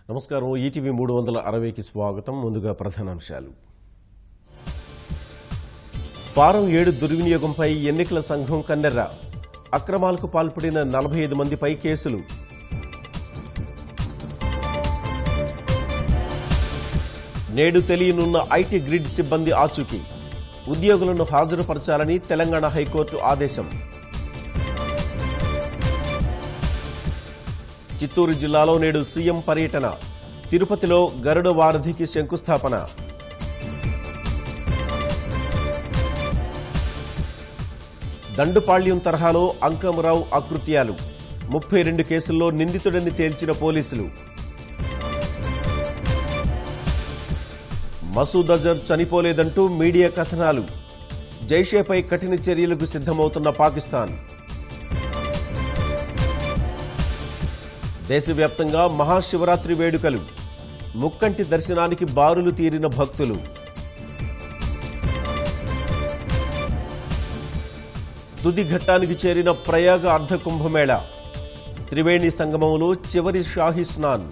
నమస్కారం. ఈటీవీ 360కి స్వాగతం. ముందుగా ప్రధానాంశాలు. ఫారం 7 దుర్వినియోగంపై ఎన్నికల సంఘం కన్నెర్ర. అక్రమాలకు పాల్పడిన 45 మందిపై కేసులు. నేడు తెలియనున్న ఐటీ గ్రిడ్ సిబ్బంది ఆచూకీ. ఉద్యోగులను హాజరుపరచాలని తెలంగాణ హైకోర్టు ఆదేశం. చిత్తూరు జిల్లాలో నేడు సీఎం పర్యటన. తిరుపతిలో గరుడ వారధికి శంకుస్థాపన. దండుపాళ్యం తరహాలో అంకమరావు అకృత్యాలు. 32 కేసుల్లో నిందితుడని తేల్చిన పోలీసులు. మసూద్ అజర్ చనిపోలేదంటూ మీడియా కథనాలు. జైషేపై కఠిన చర్యలకు సిద్ధమవుతున్న పాకిస్తాన్. దేశవ్యాప్తంగా మహాశివరాత్రి వేడుకలు. ముక్కంటి దర్శనానికి బారులు తీరిన భక్తులు. తుది ఘట్టానికి చేరిన ప్రయాగ అర్ధ కుంభమేళా. త్రివేణి సంగమంలో చివరి షాహీ స్నాన్.